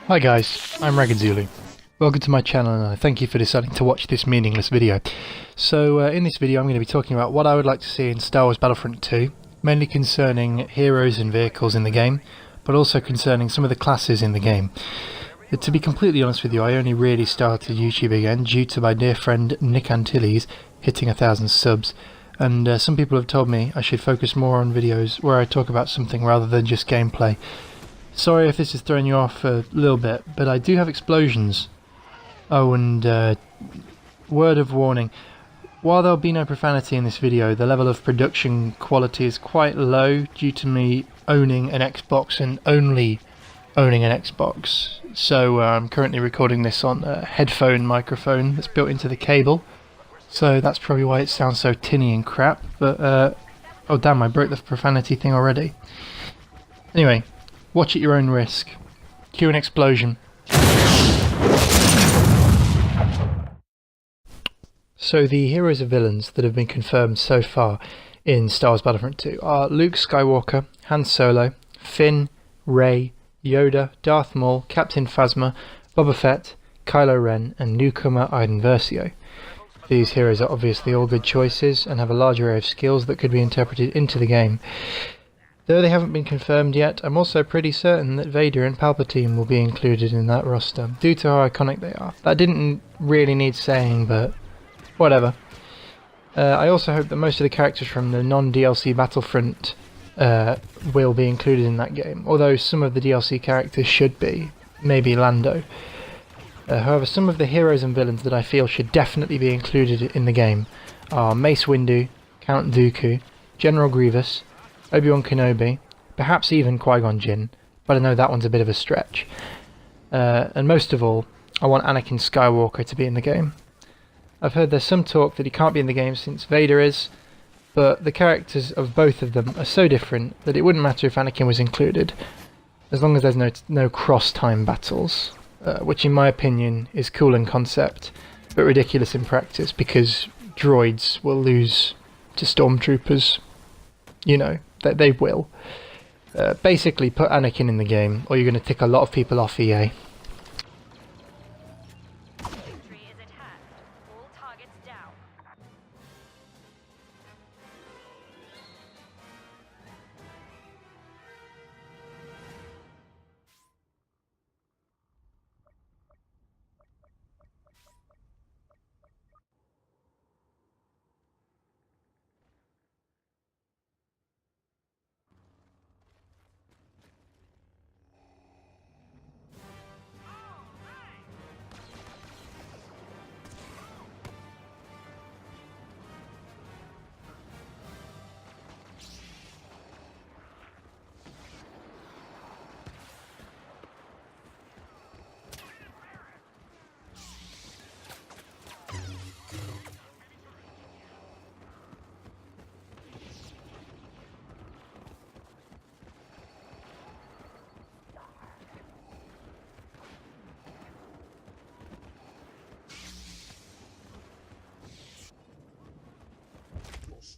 Hi guys, I'm Ragged Zulu. Welcome to my channel and I thank you for deciding to watch this meaningless video. So in this video I'm going to be talking about what I would like to see in Star Wars Battlefront 2, mainly concerning heroes and vehicles in the game, but also concerning some of the classes in the game. To be completely honest with you, I only really started YouTube again due to my dear friend Nick Antilles hitting 1,000 subs, and some people have told me I should focus more on videos where I talk about something rather than just gameplay. Sorry if this is throwing you off a little bit, but I do have explosions. Oh, and word of warning, while there'll be no profanity in this video, the level of production quality is quite low due to me owning an Xbox and only owning an Xbox. So I'm currently recording this on a headphone microphone that's built into the cable, so that's probably why it sounds so tinny and crap, but oh damn, I broke the profanity thing already. Anyway, watch at your own risk. Cue an explosion. So the heroes and villains that have been confirmed so far in Star Wars Battlefront 2 are Luke Skywalker, Han Solo, Finn, Rey, Yoda, Darth Maul, Captain Phasma, Boba Fett, Kylo Ren and newcomer Iden Versio. These heroes are obviously all good choices and have a large array of skills that could be interpreted into the game. Though they haven't been confirmed yet, I'm also pretty certain that Vader and Palpatine will be included in that roster, due to how iconic they are. That didn't really need saying, but whatever. I also hope that most of the characters from the non-DLC Battlefront will be included in that game, although some of the DLC characters should be, maybe Lando. However, some of the heroes and villains that I feel should definitely be included in the game are Mace Windu, Count Dooku, General Grievous, Obi-Wan Kenobi, perhaps even Qui-Gon Jinn, but I know that one's a bit of a stretch. And most of all, I want Anakin Skywalker to be in the game. I've heard there's some talk that he can't be in the game since Vader is, but the characters of both of them are so different that it wouldn't matter if Anakin was included, as long as there's no cross-time battles, which in my opinion is cool in concept, but ridiculous in practice because droids will lose to stormtroopers. You know, that they will. Basically put Anakin in the game or you're going to tick a lot of people off EA.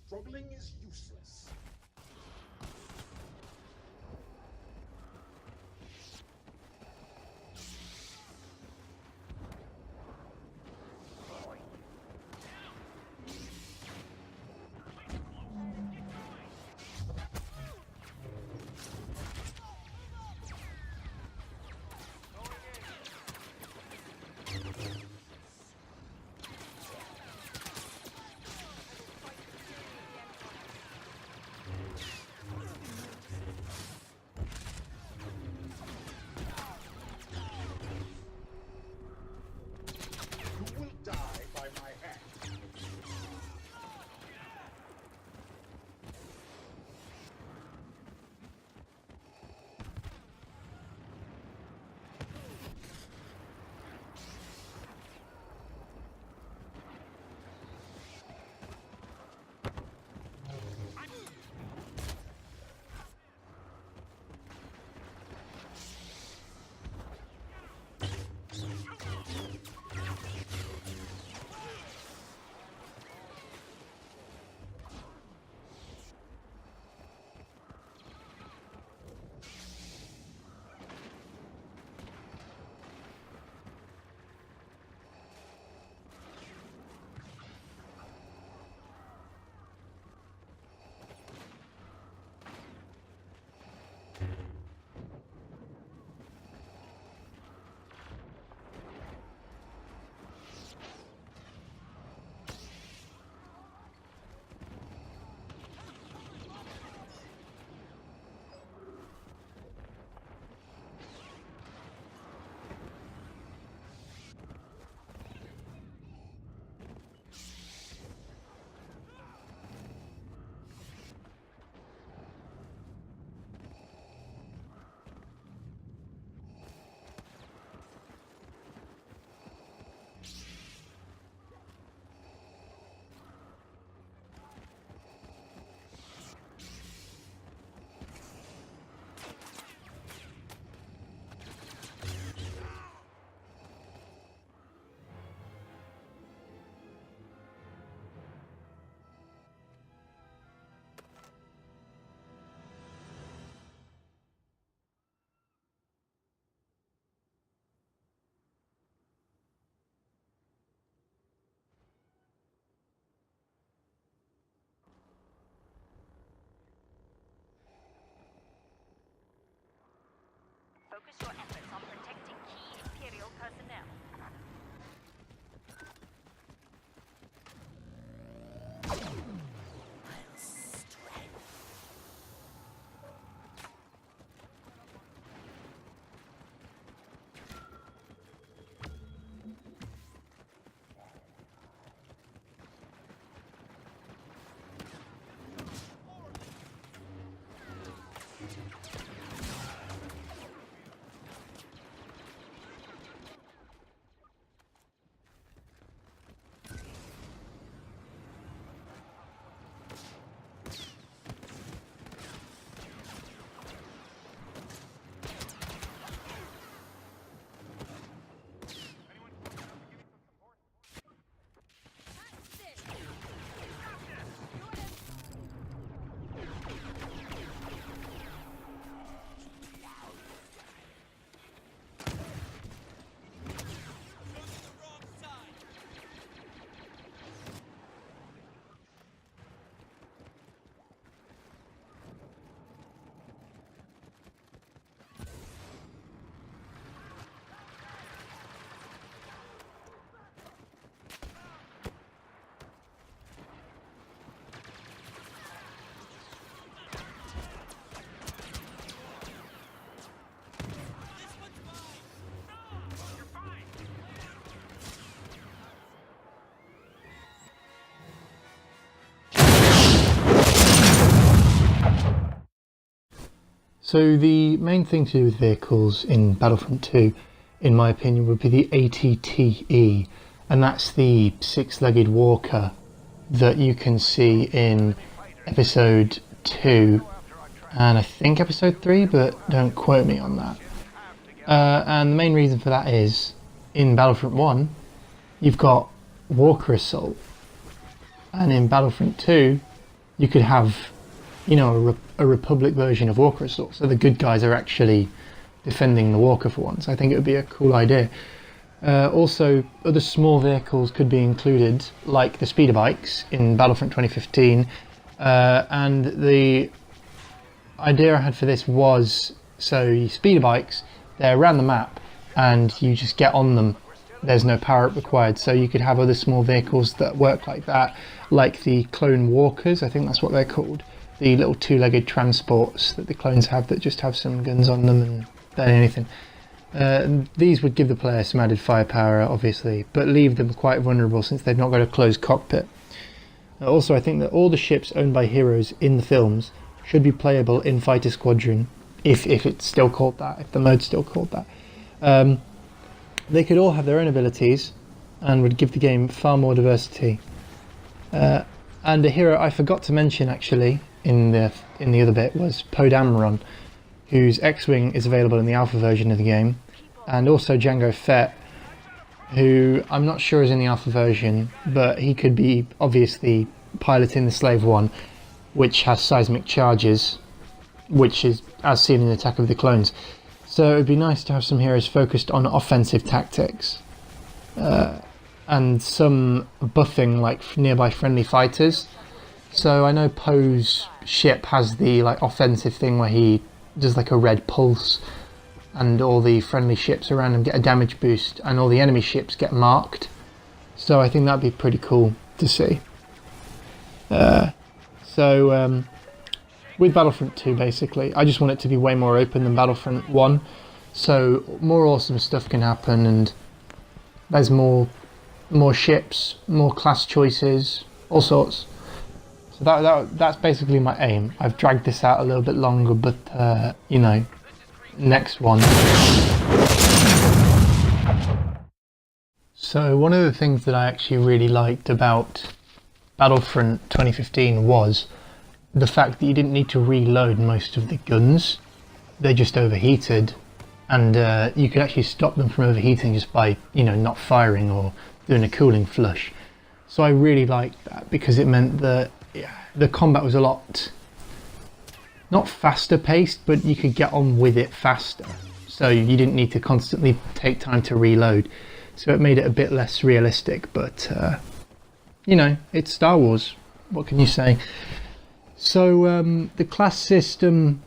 Struggling is useless. focus your efforts on protecting key Imperial personnel. So the main thing to do with vehicles in Battlefront 2, in my opinion, would be the ATTE, and that's the six-legged walker that you can see in episode 2 and I think episode 3, but don't quote me on that. And the main reason for that is, in Battlefront 1, you've got Walker Assault, and in Battlefront 2, you could have, you know, a Republic version of Walker Assault, so the good guys are actually defending the Walker for once. I think it would be a cool idea. Also, other small vehicles could be included, like the speeder bikes in Battlefront 2015, and the idea I had for this was, so your speeder bikes, they're around the map, and you just get on them. There's no power up required, so you could have other small vehicles that work like that, like the clone walkers, I think that's what they're called. The little two-legged transports that the clones have that just have some guns on them and barely anything. These would give the player some added firepower, obviously, but leave them quite vulnerable since they've not got a closed cockpit. Also, I think that all the ships owned by heroes in the films should be playable in Fighter Squadron, if it's still called that, if the mode's still called that. They could all have their own abilities and would give the game far more diversity. And a hero I forgot to mention actually in the other bit was Poe Dameron, whose X-Wing is available in the alpha version of the game, and also Jango Fett, who I'm not sure is in the alpha version, but he could be obviously piloting the Slave One, which has seismic charges, which is as seen in Attack of the Clones. So it would be nice to have some heroes focused on offensive tactics, and some buffing like nearby friendly fighters. So I know Poe's ship has the like offensive thing where he does like a red pulse, and all the friendly ships around him get a damage boost, and all the enemy ships get marked. So I think that'd be pretty cool to see. With Battlefront 2, basically, I just want it to be way more open than Battlefront 1, so more awesome stuff can happen, and there's more ships, more class choices, all sorts. So that's basically my aim. I've dragged this out a little bit longer, but you know, next one. So one of the things that I actually really liked about Battlefront 2015 was the fact that you didn't need to reload most of the guns. They just overheated, and you could actually stop them from overheating just by, you know, not firing or doing a cooling flush. So I really liked that because it meant that the combat was a lot, not faster paced, but you could get on with it faster. So you didn't need to constantly take time to reload. So it made it a bit less realistic, but you know, it's Star Wars. What can you say? So the class system,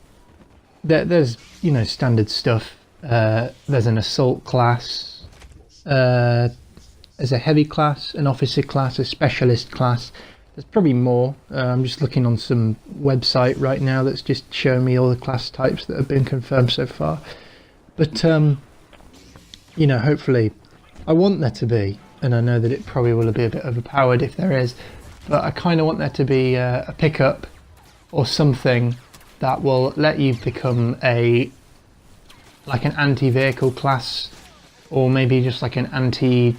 there's, you know, standard stuff. There's an assault class. There's a heavy class, an officer class, a specialist class. There's probably more. I'm just looking on some website right now that's just showing me all the class types that have been confirmed so far. But you know, hopefully, I want there to be, and I know that it probably will be a bit overpowered if there is, but I kind of want there to be a pickup or something that will let you become like an anti-vehicle class, or maybe just like an anti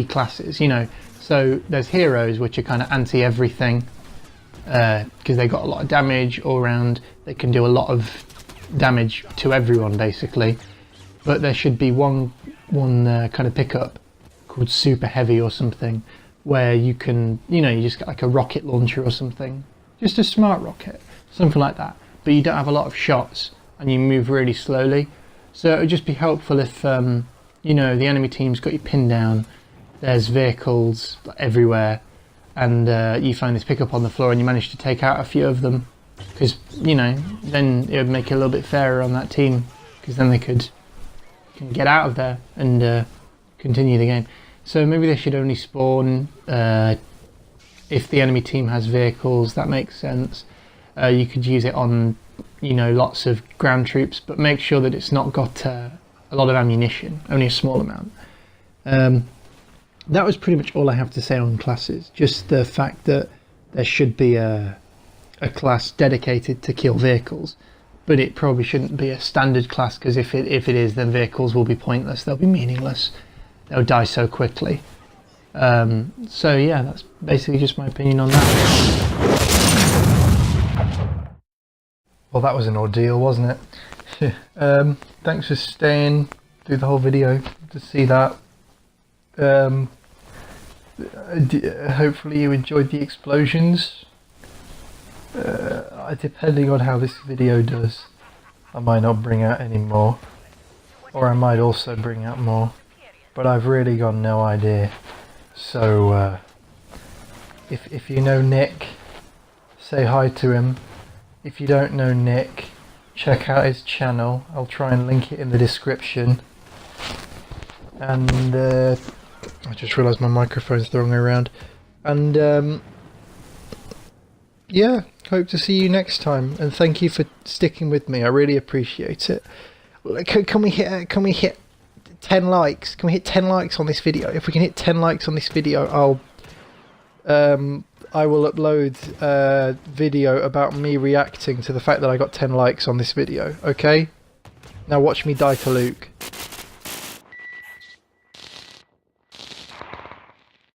classes, you know. So there's heroes which are kind of anti everything because they got a lot of damage all around. They can do a lot of damage to everyone basically. But there should be one kind of pickup called super heavy or something, where you can, you know, you just get like a rocket launcher or something, just a smart rocket, something like that. But you don't have a lot of shots and you move really slowly. So it would just be helpful if you know, the enemy team's got you pinned down, there's vehicles everywhere, and you find this pickup on the floor and you manage to take out a few of them, because, you know, then it would make it a little bit fairer on that team, because then they can get out of there and continue the game. So maybe they should only spawn if the enemy team has vehicles. That makes sense. You could use it on, you know, lots of ground troops, but make sure that it's not got a lot of ammunition, only a small amount. That was pretty much all I have to say on classes. Just the fact that there should be a class dedicated to kill vehicles, but it probably shouldn't be a standard class, because if it is, then vehicles will be pointless. They'll be meaningless. They'll die so quickly. So yeah, that's basically just my opinion on that. Well, that was an ordeal, wasn't it? Thanks for staying through the whole video to see that. Hopefully you enjoyed the explosions. Depending on how this video does, I might not bring out any more, or I might also bring out more, but I've really got no idea. So if you know Nick, say hi to him. If you don't know Nick, check out his channel. I'll try and link it in the description. And I just realised my microphone's the wrong way around. And yeah, hope to see you next time. And thank you for sticking with me. I really appreciate it. Can we hit 10 likes? Can we hit 10 likes on this video? If we can hit 10 likes on this video, I will upload a video about me reacting to the fact that I got 10 likes on this video. Okay? Now watch me die to Luke.